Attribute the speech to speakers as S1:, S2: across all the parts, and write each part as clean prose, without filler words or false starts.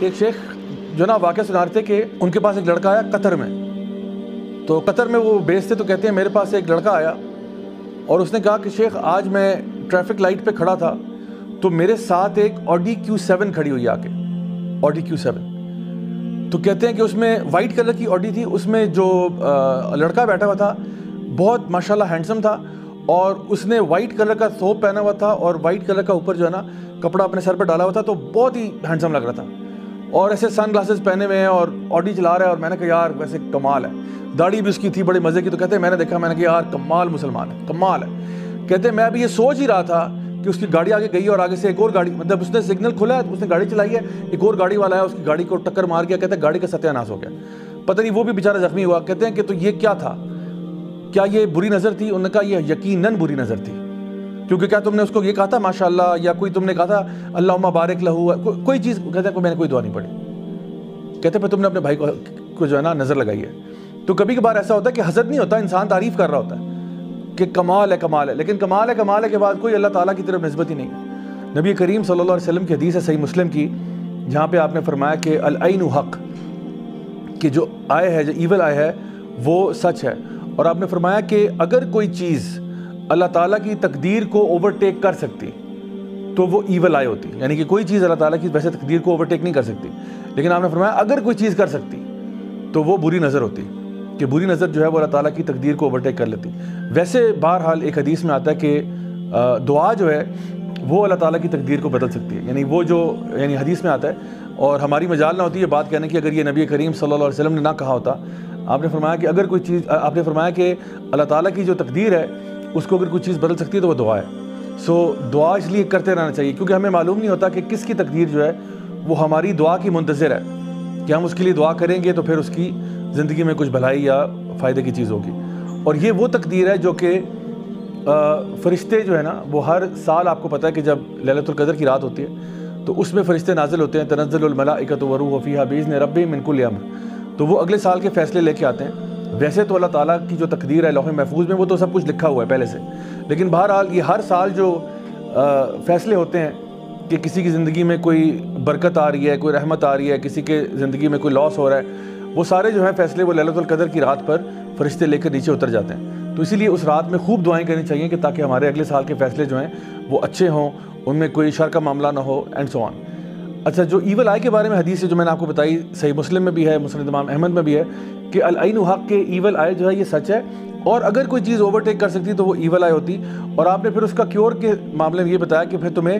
S1: ایک شیخ جو نا واقعہ سنا رہے تھے کہ ان کے پاس ایک لڑکا آیا قطر میں، تو قطر میں وہ بیس تھے، تو کہتے ہیں میرے پاس ایک لڑکا آیا اور اس نے کہا کہ شیخ آج میں ٹریفک لائٹ پہ کھڑا تھا تو میرے ساتھ ایک آڈی Q7 کھڑی ہوئی آ کے، آڈی Q7، تو کہتے ہیں کہ اس میں وائٹ کلر کی آڈی تھی، اس میں جو لڑکا بیٹھا ہوا تھا بہت ماشاءاللہ ہینڈسم تھا، اور اس نے وائٹ کلر کا ثوب پہنا ہوا تھا اور وائٹ کلر کا اوپر جو ہے نا کپڑا اپنے سر پہ ڈالا ہوا تھا، تو بہت ہی ہینڈسم لگ رہا تھا، اور ایسے سن گلاسز پہنے ہوئے ہیں اور آڈی چلا رہا ہے، اور میں نے کہا یار ویسے کمال ہے، داڑھی بھی اس کی تھی بڑے مزے کی، تو کہتے ہیں میں نے دیکھا، میں نے کہا یار کمال مسلمان ہے، کمال ہے۔ کہتے ہیں میں ابھی یہ سوچ ہی رہا تھا کہ اس کی گاڑی آگے گئی اور آگے سے ایک اور گاڑی، مطلب اس نے سگنل کھولا ہے، اس نے گاڑی چلائی ہے، ایک اور گاڑی والا ہے، اس کی گاڑی کو ٹکر مار گیا، کہتے ہیں گاڑی کا ستیہ ناش ہو گیا، پتہ نہیں وہ بھی بیچارہ زخمی ہوا۔ کہتے ہیں کہ تو یہ کیا تھا، کیا یہ بری نظر تھی؟ انہوں نے کہا یہ یقیناً بری نظر تھی، کیونکہ کیا تم نے اس کو یہ کہا تھا ماشاءاللہ، یا کوئی تم نے کہا تھا اللہم بارک لہو، کوئی چیز؟ کہتے ہیں میں نے کوئی دعا نہیں پڑھی۔ کہتے ہیں پھر تم نے اپنے بھائی کو جو ہے نا نظر لگائی ہے۔ تو کبھی کبھار ایسا ہوتا ہے کہ حسد نہیں ہوتا، انسان تعریف کر رہا ہوتا ہے کہ کمال ہے کمال ہے، لیکن کمال ہے کے بعد کوئی اللہ تعالیٰ کی طرف نسبت ہی نہیں ہے۔ نبی کریم صلی اللہ علیہ وسلم کی حدیث ہے صحیح مسلم کی، جہاں پہ آپ نے فرمایا کہ العین حق، کہ جو آئے ہے، جو ایول آئے ہے وہ سچ ہے، اور آپ نے فرمایا کہ اگر کوئی چیز اللہ تعالیٰ کی تقدیر کو اوورٹیک کر سکتی تو وہ ایول آئے ہوتی، یعنی کہ کوئی چیز اللہ تعالیٰ کی ویسے تقدیر کو اوورٹیک نہیں کر سکتی، لیکن آپ نے فرمایا اگر کوئی چیز کر سکتی تو وہ بری نظر ہوتی، کہ بری نظر جو ہے وہ اللہ تعالیٰ کی تقدیر کو اوورٹیک کر لیتی۔ ویسے بہرحال ایک حدیث میں آتا ہے کہ دعا جو ہے وہ اللہ تعالیٰ کی تقدیر کو بدل سکتی ہے، یعنی وہ جو حدیث میں آتا ہے، اور ہماری مجال نہ ہوتی ہے بات کہنے کی اگر یہ نبی کریم صلی اللہ علیہ وسلم نے نہ کہا ہوتا۔ آپ نے فرمایا کہ اگر کوئی چیز، آپ نے فرمایا کہ اللہ تعالیٰ کی جو تقدیر ہے اس کو اگر کوئی چیز بدل سکتی ہے تو وہ دعا ہے۔ سو دعا اس لیے کرتے رہنا چاہیے کیونکہ ہمیں معلوم نہیں ہوتا کہ کس کی تقدیر جو ہے وہ ہماری دعا کی منتظر ہے، کہ ہم اس کے لیے دعا کریں گے تو پھر اس کی زندگی میں کچھ بھلائی یا فائدے کی چیز ہوگی۔ اور یہ وہ تقدیر ہے جو کہ فرشتے جو ہے نا وہ ہر سال، آپ کو پتہ ہے کہ جب لیلۃ القدر کی رات ہوتی ہے تو اس میں فرشتے نازل ہوتے ہیں، تنزل الملائکۃ والروح فیہا بإذن ربہم من کل امر، تو وہ اگلے سال کے فیصلے لے کے آتے ہیں۔ ویسے تو اللہ تعالیٰ کی جو تقدیر ہے لوح محفوظ میں وہ تو سب کچھ لکھا ہوا ہے پہلے سے، لیکن بہرحال یہ ہر سال جو فیصلے ہوتے ہیں کہ کسی کی زندگی میں کوئی برکت آ رہی ہے، کوئی رحمت آ رہی ہے، کسی کے زندگی میں کوئی لاس ہو رہا ہے، وہ سارے جو ہیں فیصلے وہ لیلۃ القدر کی رات پر فرشتے لے کر نیچے اتر جاتے ہیں۔ تو اسی لیے اس رات میں خوب دعائیں کرنی چاہیے کہ تاکہ ہمارے اگلے سال کے فیصلے جو ہیں وہ اچھے ہوں، ان میں کوئی شر کا معاملہ نہ ہو، اینڈ سو آن۔ اچھا، جو ایول آئی کے بارے میں حدیث ہے جو میں نے آپ کو بتائی، صحیح مسلم میں بھی ہے، مسند امام احمد میں بھی ہے کہ العین حق، کے ایول آئی جو ہے یہ سچ ہے، اور اگر کوئی چیز اوورٹیک کر سکتی تو وہ ایول آئی ہوتی۔ اور آپ نے پھر اس کا کیور کے معاملے میں یہ بتایا کہ پھر تمہیں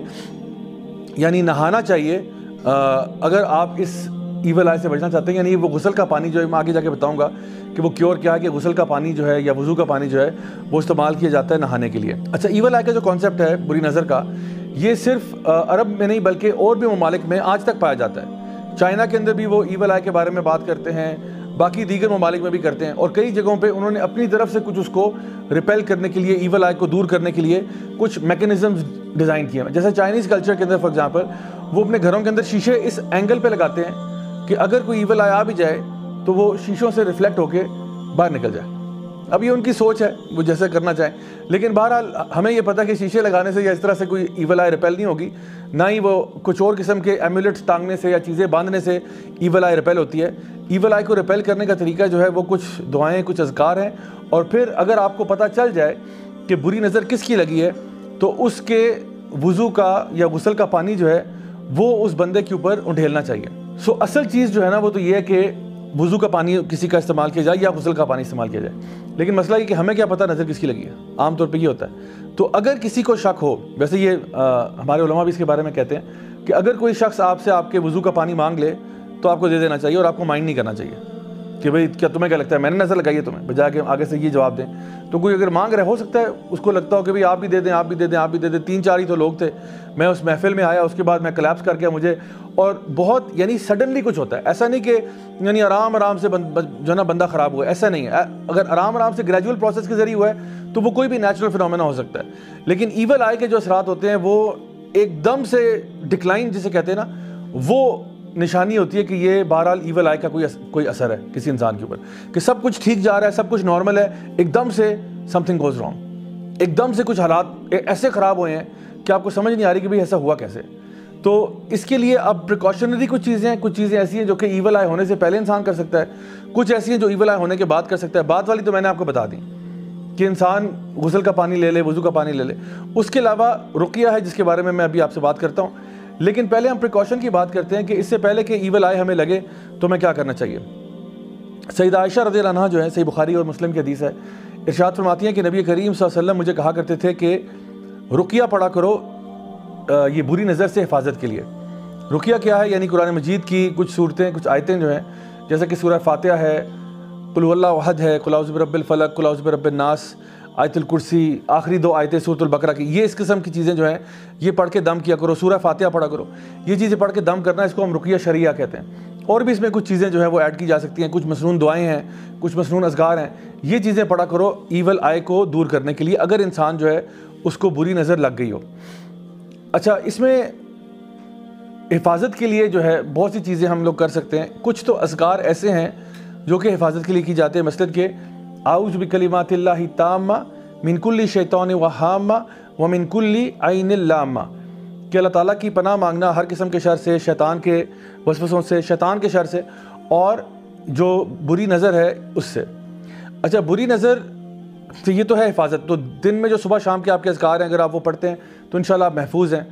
S1: یعنی نہانا چاہیے اگر آپ اس ایول آئی سے بچنا چاہتے ہیں، یعنی وہ غسل کا پانی جو ہے، میں آگے جا کے بتاؤں گا کہ وہ کیور کیا ہے، کہ غسل کا پانی جو ہے یا وضو کا پانی جو ہے وہ استعمال کیا جاتا ہے نہانے کے لیے۔ اچھا، ایول آئی کا جو کانسیپٹ ہے بری نظر کا، یہ صرف عرب میں نہیں بلکہ اور بھی ممالک میں آج تک پایا جاتا ہے۔ چائنا کے اندر بھی وہ ایول آئی کے بارے میں بات کرتے ہیں، باقی دیگر ممالک میں بھی کرتے ہیں، اور کئی جگہوں پہ انہوں نے اپنی طرف سے کچھ اس کو ریپیل کرنے کے لیے، ایول آئی کو دور کرنے کے لیے کچھ میکینزمز ڈیزائن کیے ہیں۔ جیسے چائنیز کلچر کے اندر فار ایگزامپل وہ اپنے گھروں کے اندر شیشے اس اینگل پہ لگاتے ہیں کہ اگر کوئی ایول آئی آ بھی جائے تو وہ شیشوں سے ریفلیکٹ ہو کے باہر نکل جائے۔ اب یہ ان کی سوچ ہے، وہ جیسے کرنا چاہیں، لیکن بہرحال ہمیں یہ پتہ کہ شیشے لگانے سے یا اس طرح سے کوئی ایول آئی ریپیل نہیں ہوگی، نہ ہی وہ کچھ اور قسم کے ایمولیٹس ٹانگنے سے یا چیزیں باندھنے سے ایول آئی ریپیل ہوتی ہے۔ ایول آئی کو ریپیل کرنے کا طریقہ جو ہے وہ کچھ دعائیں، کچھ اذکار ہیں، اور پھر اگر آپ کو پتہ چل جائے کہ بری نظر کس کی لگی ہے تو اس کے وضو کا یا غسل کا پانی جو ہے وہ اس بندے کے اوپر انڈھیلنا چاہیے۔ سو اصل چیز جو ہے نا وہ تو یہ ہے کہ وضو کا پانی کسی کا استعمال کیا جائے یا غسل کا پانی استعمال کیا جائے، لیکن مسئلہ یہ کہ ہمیں کیا پتہ نظر کس کی لگی ہے، عام طور پہ یہ ہوتا ہے۔ تو اگر کسی کو شک ہو، ویسے یہ ہمارے علماء بھی اس کے بارے میں کہتے ہیں کہ اگر کوئی شخص آپ سے آپ کے وضو کا پانی مانگ لے تو آپ کو دے دینا چاہیے، اور آپ کو مائنڈ نہیں کرنا چاہیے کہ بھئی کیا تمہیں کیا لگتا ہے میں نے نظر لگائی ہے تمہیں، بجائے کہ آگے سے یہ جواب دیں۔ تو کوئی اگر مانگ رہے، ہو سکتا ہے اس کو لگتا ہو کہ بھئی آپ بھی دے دیں، آپ بھی دے دیں، آپ بھی دے دیں۔ 3-4 ہی تو لوگ تھے، میں اس محفل میں آیا، اس کے بعد میں کلیپس کر کے مجھے، اور بہت یعنی سڈنلی کچھ ہوتا ہے، ایسا نہیں کہ یعنی آرام سے جو ہے نا بندہ خراب ہوا ہے، ایسا نہیں ہے۔ اگر آرام سے گریجول پروسیس کے ذریعے ہوا ہے تو وہ کوئی بھی نیچرل فینومینا ہو سکتا ہے، لیکن ایول آئی کے جو اثرات ہوتے ہیں وہ ایک دم سے ڈکلائن جسے کہتے ہیں نا، وہ نشانی ہوتی ہے کہ یہ بہرحال ایول آئی کا کوئی اثر ہے کسی انسان کے اوپر، کہ سب کچھ ٹھیک جا رہا ہے، سب کچھ نارمل ہے، ایک دم سے سم تھنگ گوز رانگ، ایک دم سے کچھ حالات ایسے خراب ہوئے ہیں کہ آپ کو سمجھ نہیں آ رہی کہ بھئی ایسا ہوا کیسے۔ تو اس کے لیے اب پریکاشنری کچھ چیزیں ہیں، کچھ چیزیں ایسی ہیں جو کہ ایول آئی ہونے سے پہلے انسان کر سکتا ہے، کچھ ایسی ہیں جو ایول آئی ہونے کے بعد کر سکتا ہے. بعد والی تو میں نے آپ کو بتا دی کہ انسان غسل کا پانی لے لے، وضو کا پانی لے لے. اس کے علاوہ رقیہ ہے جس کے بارے میں ابھی آپ سے بات کرتا ہوں. لیکن پہلے ہم پریکاشن کی بات کرتے ہیں کہ اس سے پہلے کہ ایول آئے ہمیں لگے تو ہمیں کیا کرنا چاہیے. سیدہ عائشہ رضی اللہ عنہا جو ہے، صحیح بخاری اور مسلم کی حدیث ہے، ارشاد فرماتی ہیں کہ نبی کریم صلی اللہ علیہ وسلم مجھے کہا کرتے تھے کہ رقیہ پڑھا کرو یہ بری نظر سے حفاظت کے لیے. رقیہ کیا ہے؟ یعنی قرآن مجید کی کچھ صورتیں، کچھ آیتیں جو ہیں، جیسا کہ سورہ فاتحہ ہے، قل هو اللہ احد ہے، قل اعوذ برب الفلق، قل اعوذ برب الناس، آیت الکرسی، آخری 2 آیتیں سورۃ البقرہ کی، یہ اس قسم کی چیزیں جو ہیں یہ پڑھ کے دم کیا کرو. سورہ فاتحہ پڑھا کرو. یہ چیزیں پڑھ کے دم کرنا، اس کو ہم رقیہ شرعیہ کہتے ہیں. اور بھی اس میں کچھ چیزیں جو ہیں وہ ایڈ کی جا سکتی ہیں، کچھ مسنون دعائیں ہیں، کچھ مسنون اذکار ہیں. یہ چیزیں پڑھا کرو ایول آئی کو دور کرنے کے لیے، اگر انسان جو ہے اس کو بری نظر لگ گئی ہو. اچھا، اس میں حفاظت کے لیے جو ہے بہت سی چیزیں ہم لوگ کر سکتے ہیں. کچھ تو اذکار ایسے ہیں جو کہ حفاظت کے لیے کی جاتے ہیں، مثلاً کہ اعوذ بکلمات اللہ التامہ من کل شیطان وہامہ ومن کل عین لامہ، کہ اللہ تعالیٰ کی پناہ مانگنا ہر قسم کے شر سے، شیطان کے وسوسوں سے، شیطان کے شر سے، اور جو بری نظر ہے اس سے. اچھا، بری نظر تو یہ تو ہے حفاظت. تو دن میں جو صبح شام کے آپ کے اذکار ہیں، اگر آپ وہ پڑھتے ہیں تو انشاءاللہ آپ محفوظ ہیں.